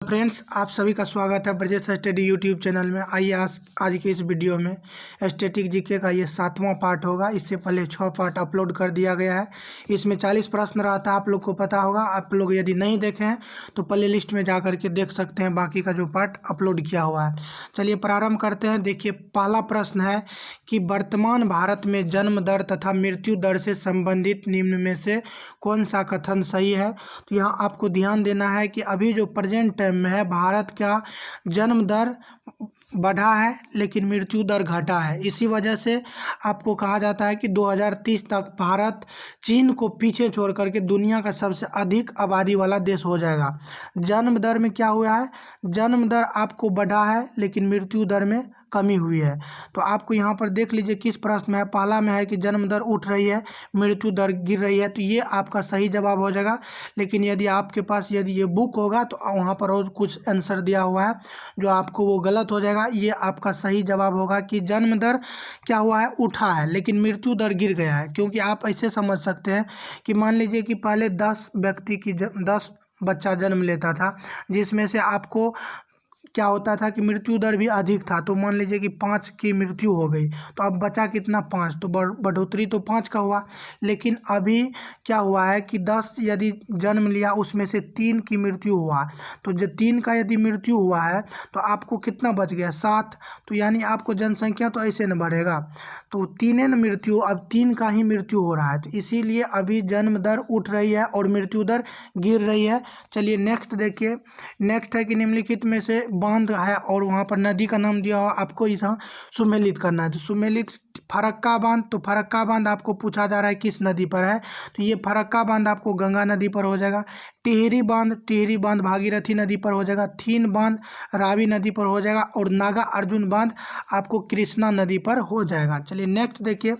Friends, आप सभी का स्वागत है ब्रजेश स्टडी यूट्यूब चैनल में। आइए आज की इस वीडियो में स्टैटिक जीके का ये 7वां पार्ट होगा। इससे पहले 6 पार्ट अपलोड कर दिया गया है। इसमें 40 प्रश्न रहता है, आप लोग को पता होगा। आप लोग यदि नहीं देखे हैं तो प्ले लिस्ट में जा करके देख सकते हैं बाकी का जो पार्ट अपलोड किया हुआ है। चलिए प्रारंभ करते हैं। देखिए, पहला प्रश्न है कि वर्तमान भारत में जन्म दर तथा मृत्यु दर से संबंधित निम्न में से कौन सा कथन सही है। तो यहाँ आपको ध्यान देना है कि अभी जो प्रेजेंट टाइम में है, भारत का जन्म दर बढ़ा है लेकिन मृत्यु दर घटा है। इसी वजह से आपको कहा जाता है कि 2030 तक भारत चीन को पीछे छोड़ करके दुनिया का सबसे अधिक आबादी वाला देश हो जाएगा। जन्म दर में क्या हुआ है, जन्म दर आपको बढ़ा है लेकिन मृत्यु दर में कमी हुई है। तो आपको यहाँ पर देख लीजिए किस प्रश्न में है। पहला में है कि जन्म दर उठ रही है, मृत्यु दर गिर रही है, तो ये आपका सही जवाब हो जाएगा। लेकिन यदि आपके पास यदि ये बुक होगा तो वहाँ पर और कुछ आंसर दिया हुआ है जो आपको वो गलत हो जाएगा। ये आपका सही जवाब होगा कि जन्म दर क्या हुआ है, उठा है लेकिन मृत्यु दर गिर गया है। क्योंकि आप ऐसे समझ सकते हैं कि मान लीजिए कि पहले 10 व्यक्ति की 10 बच्चा जन्म लेता था, जिसमें से आपको क्या होता था कि मृत्यु दर भी अधिक था। तो मान लीजिए कि 5 की मृत्यु हो गई तो अब बचा कितना, 5। तो बढ़ोतरी तो 5 का हुआ। लेकिन अभी क्या हुआ है कि 10 यदि जन्म लिया उसमें से 3 की मृत्यु हुआ, तो जो 3 का यदि मृत्यु हुआ है तो आपको कितना बच गया, 7। तो यानी आपको जनसंख्या तो ऐसे न बढ़ेगा, तो 3 न मृत्यु, अब 3 का ही मृत्यु हो रहा है। तो इसीलिए अभी जन्म दर उठ रही है और मृत्यु दर गिर रही है। चलिए नेक्स्ट देखिए। नेक्स्ट है कि निम्नलिखित में से बांध है और वहाँ पर नदी का नाम दिया हुआ, आपको इस सुमेलित करना है। तो सुमेलित फरक्का बांध, तो फरक्का बांध आपको पूछा जा रहा है किस नदी पर है, तो ये फरक्का बांध आपको गंगा नदी पर हो जाएगा। टिहरी बांध भागीरथी नदी पर हो जाएगा। थीन बांध रावी नदी पर हो जाएगा और नागा अर्जुन बांध आपको कृष्णा नदी पर हो जाएगा। चलिए नेक्स्ट देखिए,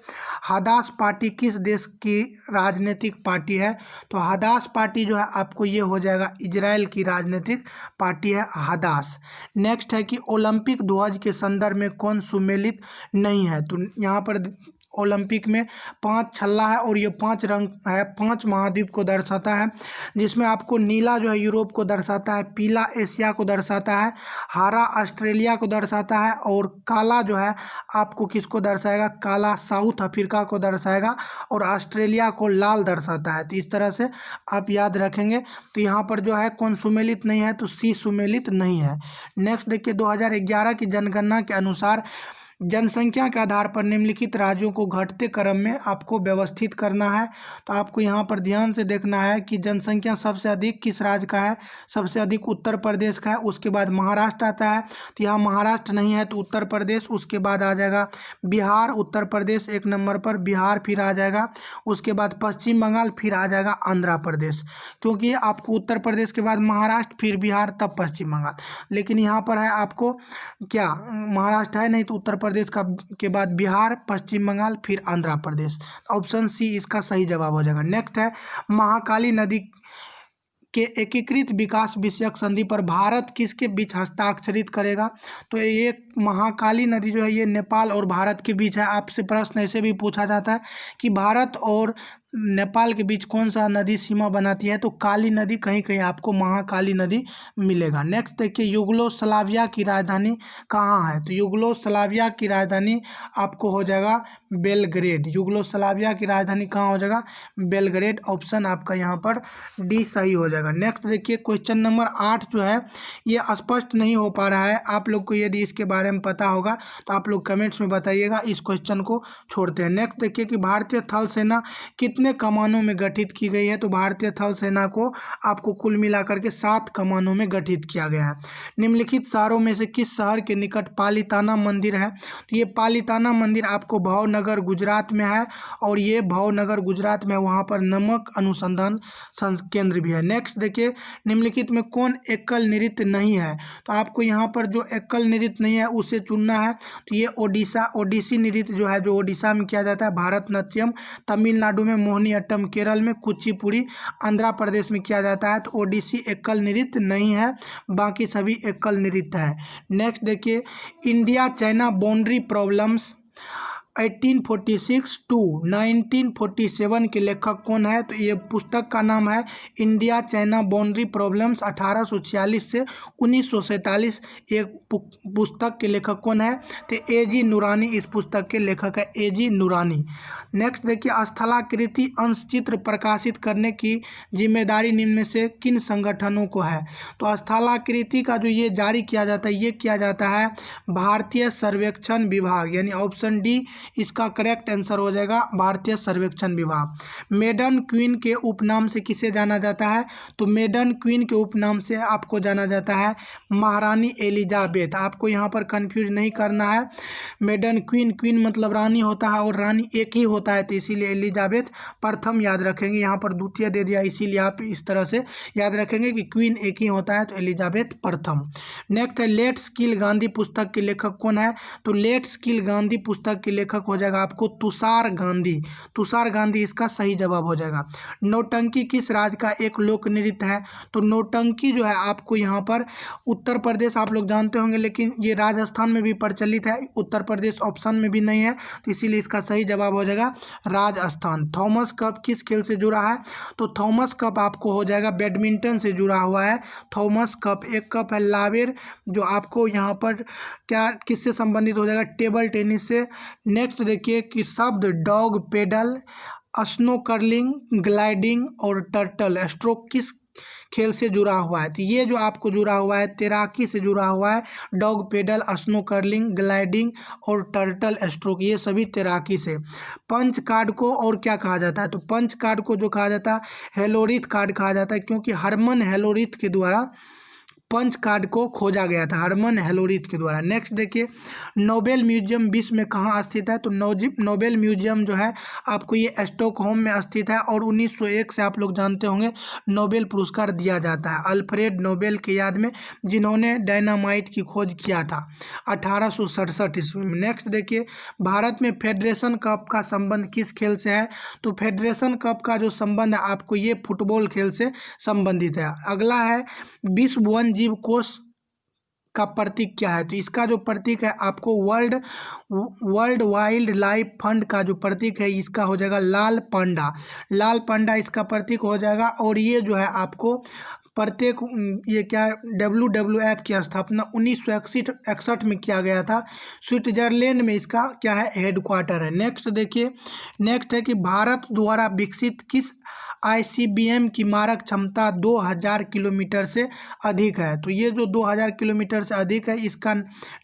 हदास पार्टी किस देश की राजनीतिक पार्टी है। तो हदास पार्टी जो है आपको ये हो जाएगा इजराइल की राजनीतिक पार्टी है हदास। नेक्स्ट है कि ओलंपिक ध्वज के संदर्भ में कौन सुमेलित नहीं है। तो यहाँ पर ओलंपिक में 5 छल्ला है और ये 5 रंग है, 5 महाद्वीप को दर्शाता है, जिसमें आपको नीला जो है यूरोप को दर्शाता है, पीला एशिया को दर्शाता है, हरा ऑस्ट्रेलिया को दर्शाता है और काला जो है आपको किसको दर्शाएगा, काला साउथ अफ्रीका को दर्शाएगा और ऑस्ट्रेलिया को लाल दर्शाता है। तो इस तरह से आप याद रखेंगे। तो यहाँ पर जो है कौन सुमेलित नहीं है, तो सी सुमेलित नहीं है। नेक्स्ट देखिए, 2011 की जनगणना के अनुसार जनसंख्या के आधार पर निम्नलिखित राज्यों को घटते क्रम में आपको व्यवस्थित करना है। तो आपको यहाँ पर ध्यान से देखना है कि जनसंख्या सबसे अधिक किस राज्य का है, सबसे अधिक उत्तर प्रदेश का है, उसके बाद महाराष्ट्र आता है। तो यहाँ महाराष्ट्र नहीं है तो उत्तर प्रदेश, उसके बाद आ जाएगा बिहार, उत्तर प्रदेश 1 नंबर पर, बिहार फिर आ जाएगा, उसके बाद पश्चिम बंगाल, फिर आ जाएगा आंध्र प्रदेश। क्योंकि आपको उत्तर प्रदेश के बाद महाराष्ट्र, फिर बिहार, तब पश्चिम बंगाल। लेकिन यहाँ पर है आपको क्या, महाराष्ट्र है नहीं तो उत्तर प्रदेश का के बाद बिहार, पश्चिम बंगाल, फिर आंध्र प्रदेश। ऑप्शन सी इसका सही जवाब हो जाएगा। नेक्स्ट है, महाकाली नदी के एकीकृत विकास विषयक संधि पर भारत किसके बीच हस्ताक्षरित करेगा। तो ये महाकाली नदी जो है ये नेपाल और भारत के बीच है। आपसे प्रश्न ऐसे भी पूछा जाता है कि भारत और नेपाल के बीच कौन सा नदी सीमा बनाती है, तो काली नदी, कहीं कहीं आपको महाकाली नदी मिलेगा। नेक्स्ट देखिए, युगोस्लाविया की राजधानी कहाँ है। तो युगोस्लाविया की राजधानी आपको हो जाएगा बेलग्रेड। युगोस्लाविया की राजधानी कहाँ हो जाएगा, बेलग्रेड। ऑप्शन आपका यहाँ पर डी सही हो जाएगा। नेक्स्ट देखिए, क्वेश्चन नंबर 8 जो है ये स्पष्ट नहीं हो पा रहा है। आप लोग को यदि इसके बारे में पता होगा तो आप लोग कमेंट्स में बताइएगा। इस क्वेश्चन को छोड़ते हैं। नेक्स्ट देखिए कि भारतीय थल सेना कितने कमानों में गठित की गई है। तो भारतीय थल सेना को आपको कुल मिलाकर के 7 कमानों में गठित किया गया है। निम्नलिखित शहरों में से किस शहर के निकट पालीताना मंदिर है। तो ये पालीताना मंदिर आपको भावनगर गुजरात में है और ये भावनगर गुजरात में, वहाँ पर नमक अनुसंधान केंद्र भी है। नेक्स्ट देखिए, निम्नलिखित में कौन एकल नृत्य नहीं है। तो आपको यहाँ पर जो एकल नृत्य नहीं है उसे चुनना है। तो ये ओडिसी नृत्य जो है, जो ओडिशा में किया जाता है, भारतनाट्यम तमिलनाडु में, मोहिनीअट्टम केरल में, कुचिपुड़ी आंध्र प्रदेश में किया जाता है। तो ओडिसी एकल नृत्य नहीं है, बाकी सभी एकल नृत्य है। नेक्स्ट देखिए, India China boundary problems 1846 to 1947 के लेखक कौन है? तो ये पुस्तक का नाम है इंडिया चाइना बाउंड्री प्रॉब्लम्स 1846 से 1947। एक पुस्तक के लेखक कौन है? तो A.G. नूरानी इस पुस्तक के लेखक है, A.G. नूरानी। नेक्स्ट देखिए, स्थलाकृति अंशचित्र प्रकाशित करने की जिम्मेदारी निम्न में से किन संगठनों को है? तो स्थलाकृति का जो ये जारी किया जाता है, ये किया जाता है भारतीय सर्वेक्षण विभाग, यानी ऑप्शन डी इसका करेक्ट आंसर हो जाएगा, भारतीय सर्वेक्षण विभाग। मेडन क्वीन के उपनाम से किसे जाना जाता है? तो मेडन क्वीन के उपनाम से आपको जाना जाता है महारानी एलिजाबेथ। आपको यहाँ पर कंफ्यूज नहीं करना है। मेडन क्वीन, क्वीन मतलब रानी होता है और रानी एक ही होता है, तो इसीलिए एलिजाबेथ प्रथम याद रखेंगे। यहाँ पर द्वितीय दे दिया, इसीलिए आप इस तरह से याद रखेंगे कि क्वीन एक ही होता है, तो एलिजाबेथ प्रथम। नेक्स्ट है, लेट्स किल गांधी पुस्तक के लेखक कौन है? तो लेट्स किल गांधी पुस्तक के लेखक हो जाएगा आपको तुषार गांधी। तुषार गांधी इसका सही जवाब हो जाएगा। नौटंकी किस राज्य का एक लोक नृत्य है? तो नौटंकी जो है आपको यहाँ पर उत्तर प्रदेश, आप लोग जानते होंगे, लेकिन ये राजस्थान में भी प्रचलित है, उत्तर प्रदेश ऑप्शन में भी नहीं है, तो इसीलिए इसका सही जवाब हो जाएगा राजस्थान। थॉमस कप किस खेल से जुड़ा है? तो थॉमस कप आपको हो जाएगा बैडमिंटन से जुड़ा हुआ है। थॉमस कप एक कप है लावेर, जो आपको यहाँ पर क्या किससे संबंधित हो जाएगा? टेबल टेनिस से। नेक्स्ट देखिए कि शब्द dog pedal, snow curling, gliding और टर्टल स्ट्रोक किस खेल से जुड़ा हुआ है? तो ये जो आपको जुड़ा हुआ है तैराकी से जुड़ा हुआ है। Dog pedal, snow curling, gliding और टर्टल स्ट्रोक, ये सभी तैराकी से। पंच कार्ड को और क्या कहा जाता है? तो पंच कार्ड को जो कहा जाता है हेलोरिथ कार्ड कहा जाता है, क्योंकि हरमन हेलोरिथ के द्वारा पंच कार्ड को खोजा गया था, हरमन हेलोरिथ के द्वारा। नेक्स्ट देखिए, नोबेल म्यूजियम विश्व में कहाँ स्थित है? तो नोबेल म्यूजियम जो है आपको ये स्टॉकहोम में स्थित है, और 1901 से आप लोग जानते होंगे नोबेल पुरस्कार दिया जाता है अल्फ्रेड नोबेल के याद में, जिन्होंने डायनामाइट की खोज किया था 1867 ईस्वी में। नेक्स्ट देखिए, भारत में फेडरेशन कप का संबंध किस खेल से है? तो फेडरेशन कप का जो संबंध है आपको ये फुटबॉल खेल से संबंधित है। अगला है, विश्व वन जीव कोष का प्रतीक क्या है? तो इसका जो प्रतीक है आपको वर्ल्ड वाइल्ड लाइफ फंड का जो प्रतीक है इसका हो जाएगा लाल पांडा। लाल पांडा इसका प्रतीक हो जाएगा। और ये जो है आपको प्रत्येक ये क्या WWF की स्थापना 1961 में किया गया था। स्विट्जरलैंड में इसका क्या है हेडक्वार्टर है। नेक्स्ट देखिए, नेक्स्ट है कि भारत द्वारा विकसित किस ICBM की मारक क्षमता 2000 किलोमीटर से अधिक है? तो ये जो 2000 किलोमीटर से अधिक है इसका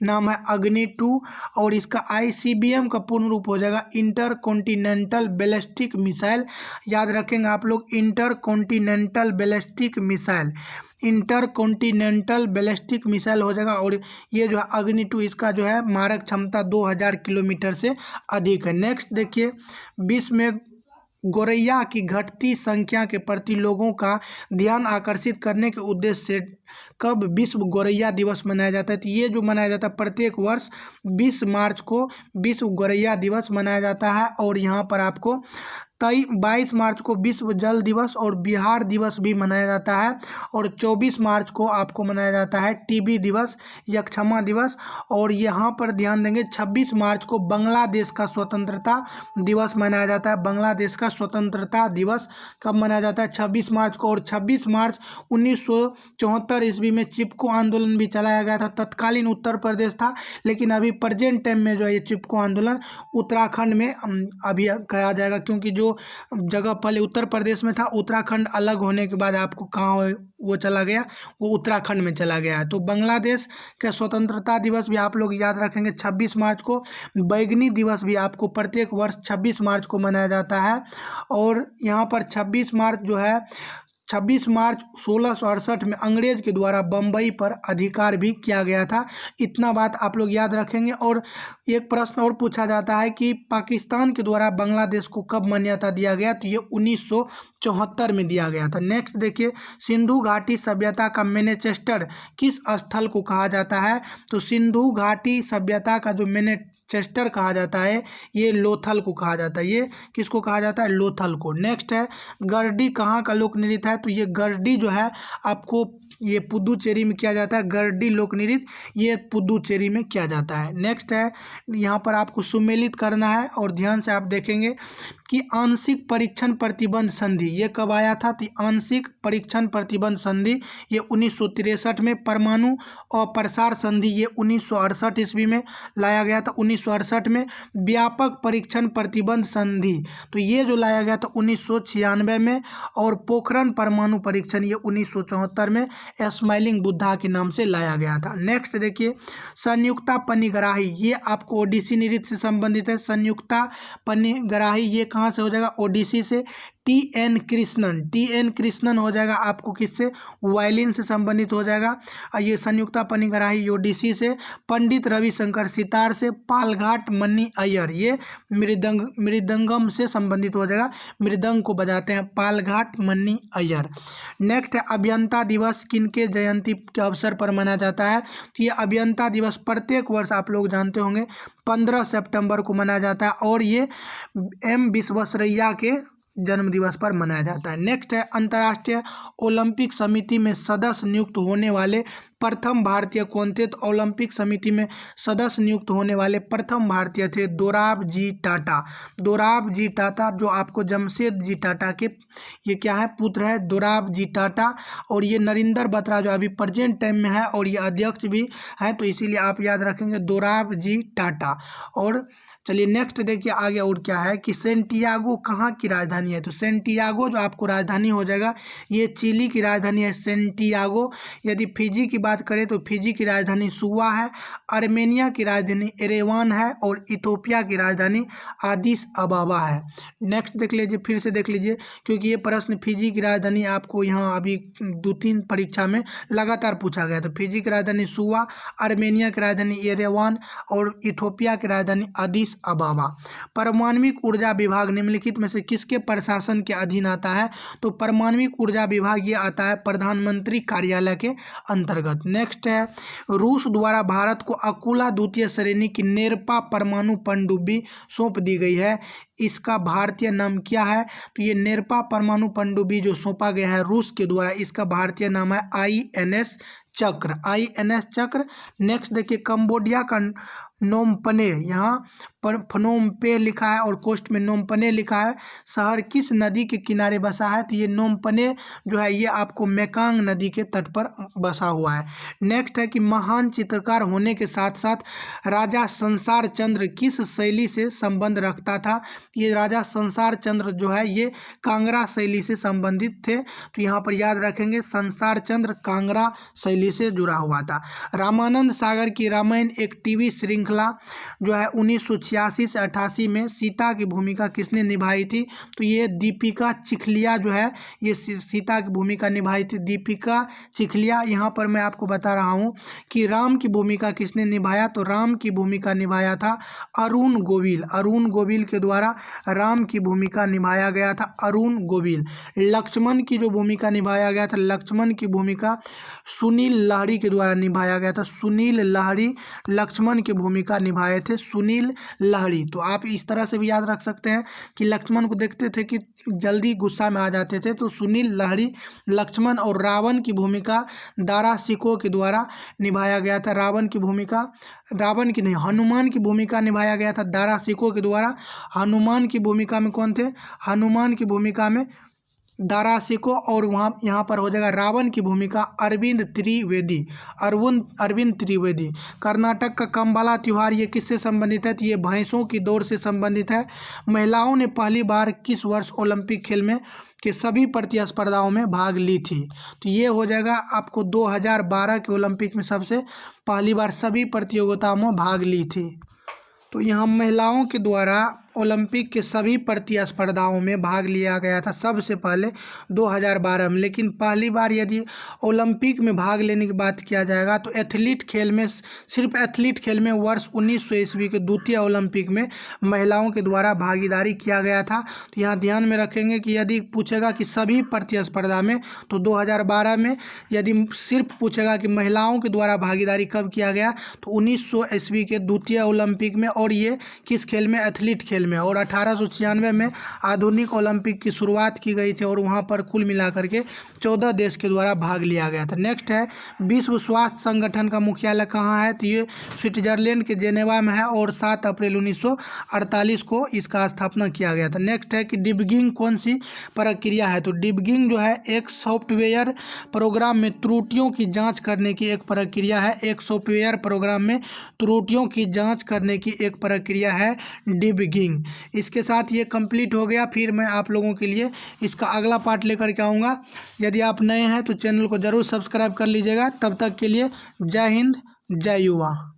नाम है अग्नि 2, और इसका ICBM का पूर्ण रूप हो जाएगा इंटर कॉन्टिनेंटल बैलिस्टिक मिसाइल। याद रखेंगे आप लोग, inter continental ballistic missile, inter continental ballistic missile हो जाएगा। और ये जो है अग्नि 2 इसका जो है मारक क्षमता 2000 किलोमीटर से अधिक है। नेक्स्ट देखिए, विश्व में गोरैया की घटती संख्या के प्रति लोगों का ध्यान आकर्षित करने के उद्देश्य से कब विश्व गोरैया दिवस मनाया जाता है? तो ये जो मनाया जाता है प्रत्येक वर्ष 20 मार्च को विश्व गोरैया दिवस मनाया जाता है। और यहाँ पर आपको 22 मार्च को विश्व जल दिवस और बिहार दिवस भी मनाया जाता है, और 24 मार्च को आपको मनाया जाता है टीबी दिवस, यक्षमा दिवस। और यहाँ पर ध्यान देंगे 26 मार्च को बांग्लादेश का स्वतंत्रता दिवस मनाया जाता है। बांग्लादेश का स्वतंत्रता दिवस कब मनाया जाता है? 26 मार्च को। और 26 मार्च 1974 ईस्वी में चिपको आंदोलन भी चलाया गया था। तत्कालीन उत्तर प्रदेश था, लेकिन अभी प्रेजेंट टाइम में जो है ये चिपको आंदोलन उत्तराखंड में अभी कहा जाएगा, क्योंकि जो जगह पहले उत्तर प्रदेश में था, उत्तराखंड अलग होने के बाद आपको कहाँ वो चला गया, वो उत्तराखंड में चला गया है। तो बांग्लादेश का स्वतंत्रता दिवस भी आप लोग याद रखेंगे 26 मार्च को। बैगनी दिवस भी आपको प्रत्येक वर्ष 26 मार्च को मनाया जाता है। और यहाँ पर 26 मार्च जो है 26 मार्च 1668 में अंग्रेज के द्वारा बम्बई पर अधिकार भी किया गया था। इतना बात आप लोग याद रखेंगे। और एक प्रश्न और पूछा जाता है कि पाकिस्तान के द्वारा बांग्लादेश को कब मान्यता दिया गया? तो ये 1974 में दिया गया था। नेक्स्ट देखिए, सिंधु घाटी सभ्यता का मैनचेस्टर किस स्थल को कहा जाता है? तो सिंधु घाटी सभ्यता का जो चेस्टर कहा जाता है, ये लोथल को कहा जाता है। ये किसको कहा जाता है? लोथल को। नेक्स्ट है गरडी कहाँ का लोक नृत्य है? तो ये गरडी जो है आपको ये पुदुचेरी में किया जाता है। गरडी लोक नृत्य ये पुदुचेरी में किया जाता है। नेक्स्ट है यहाँ पर आपको सुमेलित करना है और ध्यान से आप देखेंगे कि आंशिक परीक्षण प्रतिबंध संधि ये कब आया था? तो आंशिक परीक्षण प्रतिबंध संधि ये 1963 में, परमाणु और प्रसार संधि ये 1968 ईस्वी में लाया गया था। 1968 में व्यापक परीक्षण प्रतिबंध संधि तो ये जो लाया गया था 1996 में, और पोखरण परमाणु परीक्षण ये 1974 में स्माइलिंग बुद्धा के नाम से लाया गया था। नेक्स्ट देखिए संयुक्ता पनिग्राही ये आपको ओडिसी नृत्य से संबंधित है। संयुक्ता पनिग्राही ये कहाँ से हो जाएगा? ओडिसी से। टी.एन. कृष्णन हो जाएगा आपको किससे? वायलिन से संबंधित हो जाएगा। ये संयुक्ता पनिग्राही ओडिसी से। पंडित रविशंकर सितार से। पालघाट मन्नी अय्यर ये मृदंगम से संबंधित हो जाएगा, मृदंग को बजाते हैं पालघाट मन्नी अय्यर। नेक्स्ट है अभियंता दिवस किनके जयंती के अवसर पर मनाया जाता है? तो ये अभियंता दिवस प्रत्येक वर्ष आप लोग जानते होंगे 15 सितंबर को मनाया जाता है और ये एम विश्वेश्वरैया के जन्म दिवस पर मनाया जाता है। नेक्स्ट है अंतर्राष्ट्रीय ओलंपिक समिति में सदस्य नियुक्त होने वाले प्रथम भारतीय कौन थे? तो ओलंपिक समिति में सदस्य नियुक्त होने वाले प्रथम भारतीय थे दोराबजी टाटा। दोराबजी टाटा जो आपको जमशेदजी टाटा के ये क्या है? पुत्र है दोराबजी टाटा। और ये नरेंद्र बत्रा जो अभी प्रेजेंट टाइम में है और ये अध्यक्ष भी है, तो इसीलिए आप याद रखेंगे दोराबजी टाटा। और चलिए नेक्स्ट देखिए आगे और क्या है कि सेंटियागो कहाँ की राजधानी है? तो सेंटियागो जो आपको राजधानी हो जाएगा ये चिली की राजधानी है सेंटियागो। यदि फिजी की बात करें तो फिजी की राजधानी सुवा है। आर्मेनिया की राजधानी एरेवान है और इथोपिया की राजधानी आदिस अबाबा है। नेक्स्ट देख लीजिए, फिर से देख लीजिए क्योंकि ये प्रश्न फिजी की राजधानी आपको यहाँ अभी 2-3 परीक्षा में लगातार पूछा गया। तो फिजी की राजधानी सुवा, आर्मेनिया की राजधानी एरेवान और इथोपिया की राजधानी आदिस अबाबा। परमाणविक ऊर्जा विभाग निम्नलिखित में से किसके प्रशासन के अधीन आता है? तो परमाणविक ऊर्जा विभाग ये आता है प्रधानमंत्री कार्यालय के अंतर्गत। नेक्स्ट है रूस द्वारा भारत को अकुला द्वितीय श्रेणी की नेरपा परमाणु पनडुब्बी सौंप दी गई है, इसका भारतीय नाम क्या है? तो ये नेरपा परमाणु पनडुब्बी जो सौंपा गया है रूस के द्वारा, इसका भारतीय नाम है INS चक्र। INS चक्र। नेक्स्ट देखिए कंबोडिया का नोमपने, यहाँ पर फनोम पे लिखा है और कोस्ट में नोमपने लिखा है, शहर किस नदी के किनारे बसा है? तो ये नोमपने जो है ये आपको मेकांग नदी के तट पर बसा हुआ है। नेक्स्ट है कि महान चित्रकार होने के साथ साथ राजा संसार चंद्र किस शैली से संबंध रखता था? ये राजा संसार चंद्र जो है ये कांगड़ा शैली से संबंधित थे। तो यहाँ पर याद रखेंगे संसार चंद्र कांगड़ा शैली से जुड़ा हुआ था। रामानंद सागर की रामायण एक टीवी श्रृंखला जो है 1986 से 88 में सीता की भूमिका किसने निभाई थी? तो ये दीपिका चिखलिया जो है ये सीता की भूमिका निभाई थी, दीपिका चिखलिया। यहाँ पर मैं आपको बता रहा हूँ कि राम की भूमिका किसने निभाया? तो राम की भूमिका निभाया था अरुण गोविल। अरुण गोविल के द्वारा राम की भूमिका निभाया गया था, अरुण गोविल। लक्ष्मण की जो भूमिका निभाया गया था, लक्ष्मण की भूमिका सुनील लाहिड़ी के द्वारा निभाया गया था। सुनील लाहिड़ी लक्ष्मण की भूमिका निभाए थे, सुनील लाहिड़ी। तो आप इस तरह से भी याद रख सकते हैं कि लक्ष्मण को देखते थे कि जल्दी गुस्सा में आ जाते थे, तो सुनील लाहिड़ी लक्ष्मण। और रावण की भूमिका दारा सिकोह के द्वारा निभाया गया था। रावण की भूमिका, रावण की नहीं, हनुमान की भूमिका निभाया गया था दारा सिकोह के द्वारा। हनुमान की भूमिका में कौन थे? हनुमान की भूमिका में दारा सिकोह। और वहाँ यहाँ पर हो जाएगा रावण की भूमिका अरविंद त्रिवेदी। अरविंद त्रिवेदी। कर्नाटक का कंबाला त्यौहार ये किससे संबंधित है? तो ये भैंसों की दौड़ से संबंधित है। महिलाओं ने पहली बार किस वर्ष ओलंपिक खेल में के सभी प्रतिस्पर्धाओं में भाग ली थी? तो ये हो जाएगा आपको 2012 के ओलंपिक में सबसे पहली बार सभी प्रतियोगिताओं में भाग ली थी। तो यहाँ महिलाओं के द्वारा ओलंपिक के सभी प्रतिस्पर्धाओं में भाग लिया गया था सबसे पहले 2012 में। लेकिन पहली बार यदि ओलंपिक में भाग लेने की बात किया जाएगा तो एथलीट खेल में, सिर्फ एथलीट खेल में वर्ष 1900 ईस्वी के द्वितीय ओलंपिक में महिलाओं के द्वारा भागीदारी किया गया था। तो यहाँ ध्यान में रखेंगे कि यदि पूछेगा कि सभी प्रतिस्पर्धा में तो 2012 में, यदि सिर्फ पूछेगा कि महिलाओं के द्वारा भागीदारी कब किया गया तो 1900 ईस्वी के द्वितीय ओलंपिक में, और ये किस खेल में, एथलीट खेल में। और 1896 में आधुनिक ओलंपिक की शुरुआत की गई थी और वहां पर कुल मिलाकर के 14 देश के द्वारा भाग लिया गया था। नेक्स्ट है विश्व स्वास्थ्य संगठन का मुख्यालय कहाँ है, तो ये स्विट्जरलैंड के जेनेवा में है और 7 अप्रैल 1948 को इसका स्थापना किया गया था। नेक्स्ट है कि डिबगिंग कौन सी प्रक्रिया है, तो डिबगिंग जो है एक सॉफ्टवेयर प्रोग्राम में त्रुटियों की जांच करने की एक प्रक्रिया है। एक सॉफ्टवेयर प्रोग्राम में त्रुटियों की जांच करने की एक प्रक्रिया है डिबगिंग। इसके साथ ये कंप्लीट हो गया। फिर मैं आप लोगों के लिए इसका अगला पार्ट लेकर के आऊँगा। यदि आप नए हैं तो चैनल को ज़रूर सब्सक्राइब कर लीजिएगा। तब तक के लिए जय हिंद, जय युवा।